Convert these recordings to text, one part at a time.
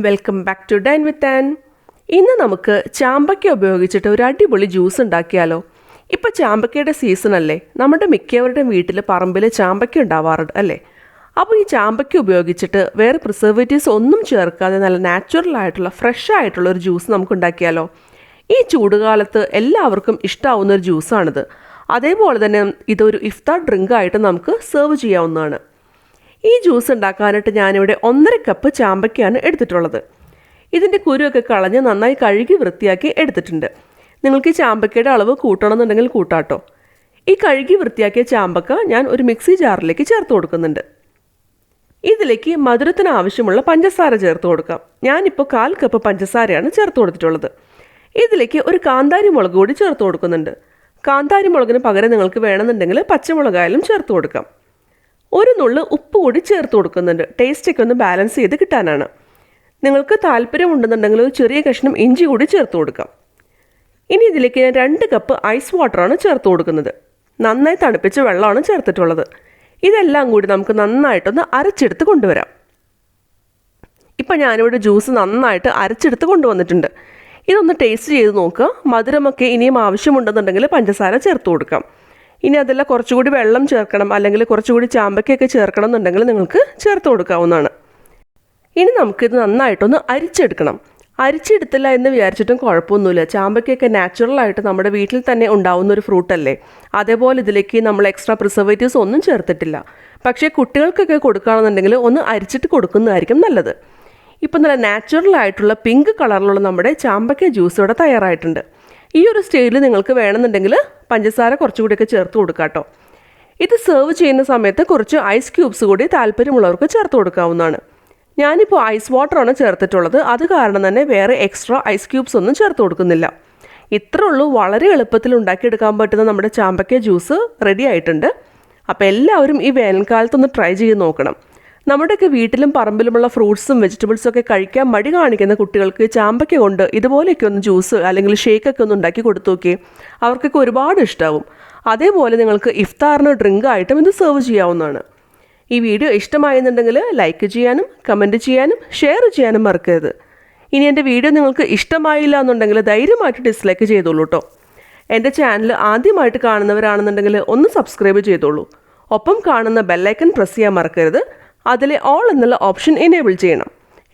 Welcome back to dine with Ann. ഇന്ന് നമുക്ക് ചാമ്പക്ക ഉപയോഗിച്ചിട്ട് ഒരു അടിപൊളി ജ്യൂസ് ഉണ്ടാക്കിയാലോ. ഇപ്പോൾ ചാമ്പക്കയുടെ സീസൺ അല്ലേ, നമ്മുടെ മിക്കവരുടെയും വീട്ടിൽ പറമ്പിൽ ചാമ്പക്ക ഉണ്ടാവാറുണ്ട് അല്ലേ. അപ്പോൾ ഈ ചാമ്പക്ക ഉപയോഗിച്ചിട്ട് വേറെ പ്രിസർവേറ്റീവ്സ് ഒന്നും ചേർക്കാതെ നല്ല നാച്ചുറൽ ആയിട്ടുള്ള ഫ്രഷ് ആയിട്ടുള്ള ഒരു ജ്യൂസ് നമുക്ക് ഉണ്ടാക്കിയാലോ. ഈ ചൂടുകാലത്ത് എല്ലാവർക്കും ഇഷ്ടമാവുന്ന ഒരു ജ്യൂസാണിത്. അതേപോലെ തന്നെ ഇതൊരു ഇഫ്താർ ഡ്രിങ്ക് ആയിട്ട് നമുക്ക് സെർവ് ചെയ്യാവുന്നതാണ്. ഈ ജ്യൂസ് ഉണ്ടാക്കാനായിട്ട് ഞാനിവിടെ 1.5 കപ്പ് ചാമ്പക്കയാണ് എടുത്തിട്ടുള്ളത്. ഇതിൻ്റെ കുരുവൊക്കെ കളഞ്ഞ് നന്നായി കഴുകി വൃത്തിയാക്കി എടുത്തിട്ടുണ്ട്. നിങ്ങൾക്ക് ഈ ചാമ്പക്കയുടെ അളവ് കൂട്ടണമെന്നുണ്ടെങ്കിൽ കൂട്ടാട്ടോ. ഈ കഴുകി വൃത്തിയാക്കിയ ചാമ്പക്ക ഞാൻ ഒരു മിക്സി ജാറിലേക്ക് ചേർത്ത് കൊടുക്കുന്നുണ്ട്. ഇതിലേക്ക് മധുരത്തിന് ആവശ്യമുള്ള പഞ്ചസാര ചേർത്ത് കൊടുക്കാം. ഞാനിപ്പോൾ 1/4 കപ്പ് പഞ്ചസാരയാണ് ചേർത്ത് കൊടുത്തിട്ടുള്ളത്. ഇതിലേക്ക് ഒരു കാന്താരി മുളക് കൂടി ചേർത്ത് കൊടുക്കുന്നുണ്ട്. കാന്താരി മുളകിന് പകരം നിങ്ങൾക്ക് വേണമെന്നുണ്ടെങ്കിൽ പച്ചമുളകായാലും ചേർത്ത് കൊടുക്കാം. ഒരു നുള്ള് ഉപ്പ് കൂടി ചേർത്ത് കൊടുക്കുന്നുണ്ട്, ടേസ്റ്റൊക്കെ ഒന്ന് ബാലൻസ് ചെയ്ത് കിട്ടാനാണ്. നിങ്ങൾക്ക് താല്പര്യമുണ്ടെന്നുണ്ടെങ്കിൽ ഒരു ചെറിയ കഷ്ണം ഇഞ്ചി കൂടി ചേർത്ത് കൊടുക്കാം. ഇനി ഇതിലേക്ക് ഞാൻ 2 കപ്പ് ഐസ് വാട്ടറാണ് ചേർത്ത് കൊടുക്കുന്നത്. നന്നായി തണുപ്പിച്ച വെള്ളമാണ് ചേർത്തിട്ടുള്ളത്. ഇതെല്ലാം കൂടി നമുക്ക് നന്നായിട്ടൊന്ന് അരച്ചെടുത്ത് കൊണ്ടുവരാം. ഇപ്പം ഞാനിവിടെ ജ്യൂസ് നന്നായിട്ട് അരച്ചെടുത്ത് കൊണ്ടുവന്നിട്ടുണ്ട്. ഇതൊന്ന് ടേസ്റ്റ് ചെയ്ത് നോക്കുക. മധുരമൊക്കെ ഇനിയും ആവശ്യമുണ്ടെന്നുണ്ടെങ്കിൽ പഞ്ചസാര ചേർത്ത് കൊടുക്കാം. ഇനി അതല്ല കുറച്ചുകൂടി വെള്ളം ചേർക്കണം, അല്ലെങ്കിൽ കുറച്ചുകൂടി ചാമ്പക്കയൊക്കെ ചേർക്കണം എന്നുണ്ടെങ്കിൽ നിങ്ങൾക്ക് ചേർത്ത് കൊടുക്കാവുന്നതാണ്. ഇനി നമുക്കിത് നന്നായിട്ടൊന്ന് അരിച്ചെടുക്കണം. അരിച്ചെടുത്തില്ല എന്ന് വിചാരിച്ചിട്ടും കുഴപ്പമൊന്നുമില്ല. ചാമ്പക്കയൊക്കെ നാച്ചുറലായിട്ട് നമ്മുടെ വീട്ടിൽ തന്നെ ഉണ്ടാവുന്ന ഒരു ഫ്രൂട്ടല്ലേ. അതേപോലെ ഇതിലേക്ക് നമ്മൾ എക്സ്ട്രാ പ്രിസർവേറ്റീവ്സ് ഒന്നും ചേർത്തിട്ടില്ല. പക്ഷേ കുട്ടികൾക്കൊക്കെ കൊടുക്കുകയാണെന്നുണ്ടെങ്കിൽ ഒന്ന് അരിച്ചിട്ട് കൊടുക്കുന്നതായിരിക്കും നല്ലത്. ഇപ്പം നല്ല നാച്ചുറലായിട്ടുള്ള പിങ്ക് കളറിലുള്ള നമ്മുടെ ചാമ്പക്ക ജ്യൂസ് ഇവിടെ തയ്യാറായിട്ടുണ്ട്. ഈ ഒരു സ്റ്റേജിൽ നിങ്ങൾക്ക് വേണമെന്നുണ്ടെങ്കിൽ പഞ്ചസാര കുറച്ചുകൂടിയൊക്കെ ചേർത്ത് കൊടുക്കാം കേട്ടോ. ഇത് സെർവ് ചെയ്യുന്ന സമയത്ത് കുറച്ച് ഐസ് ക്യൂബ്സ് കൂടി താല്പര്യമുള്ളവർക്ക് ചേർത്ത് കൊടുക്കാവുന്നതാണ്. ഞാനിപ്പോൾ ഐസ് വാട്ടറാണ് ചേർത്തിട്ടുള്ളത്. അത് കാരണം തന്നെ വേറെ എക്സ്ട്രാ ഐസ് ക്യൂബ്സ് ഒന്നും ചേർത്ത് കൊടുക്കുന്നില്ല. ഇത്രേ ഉള്ളൂ. വളരെ എളുപ്പത്തിൽ ഉണ്ടാക്കിയെടുക്കാൻ പറ്റുന്ന നമ്മുടെ ചാമ്പക്ക ജ്യൂസ് റെഡി ആയിട്ടുണ്ട്. അപ്പോൾ എല്ലാവരും ഈ വേനൽക്കാലത്തൊന്ന് ട്രൈ ചെയ്ത് നോക്കണം. നമ്മുടെയൊക്കെ വീട്ടിലും പറമ്പിലുമുള്ള ഫ്രൂട്ട്സും വെജിറ്റബിൾസും ഒക്കെ കഴിക്കാൻ മടി കാണിക്കുന്ന കുട്ടികൾക്ക് ചാമ്പക്ക കൊണ്ട് ഇതുപോലെയൊക്കെ ഒന്ന് ജ്യൂസ് അല്ലെങ്കിൽ ഷേക്കൊക്കെ ഒന്ന് ഉണ്ടാക്കി കൊടുത്തു നോക്കി. അവർക്കൊക്കെ ഒരുപാട് ഇഷ്ടമാവും. അതേപോലെ നിങ്ങൾക്ക് ഇഫ്താറിന് ഡ്രിങ്ക് ആയിട്ടും ഇത് സെർവ് ചെയ്യാവുന്നതാണ്. ഈ വീഡിയോ ഇഷ്ടമായെന്നുണ്ടെങ്കിൽ ലൈക്ക് ചെയ്യാനും കമൻറ്റ് ചെയ്യാനും ഷെയർ ചെയ്യാനും മറക്കരുത്. ഇനി എൻ്റെ വീഡിയോ നിങ്ങൾക്ക് ഇഷ്ടമായില്ല എന്നുണ്ടെങ്കിൽ ധൈര്യമായിട്ട് ഡിസ്ലൈക്ക് ചെയ്തോളൂ കേട്ടോ. എൻ്റെ ചാനൽ ആദ്യമായിട്ട് കാണുന്നവരാണെന്നുണ്ടെങ്കിൽ ഒന്ന് സബ്സ്ക്രൈബ് ചെയ്തോളൂ. ഒപ്പം കാണുന്ന ബെല്ലൈക്കൺ പ്രസ് ചെയ്യാൻ മറക്കരുത്. അതിലെ ഓൾ എന്നുള്ള ഓപ്ഷൻ എനേബിൾ ചെയ്യണം.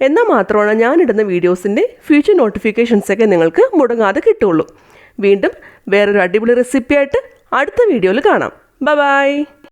എന്നാൽ മാത്രമാണ് ഞാനിടുന്ന വീഡിയോസിൻ്റെ ഫ്യൂച്ചർ നോട്ടിഫിക്കേഷൻസൊക്കെ നിങ്ങൾക്ക് മുടങ്ങാതെ കിട്ടുള്ളൂ. വീണ്ടും വേറൊരു അടിപൊളി റെസിപ്പിയായിട്ട് അടുത്ത വീഡിയോയിൽ കാണാം. ബൈ.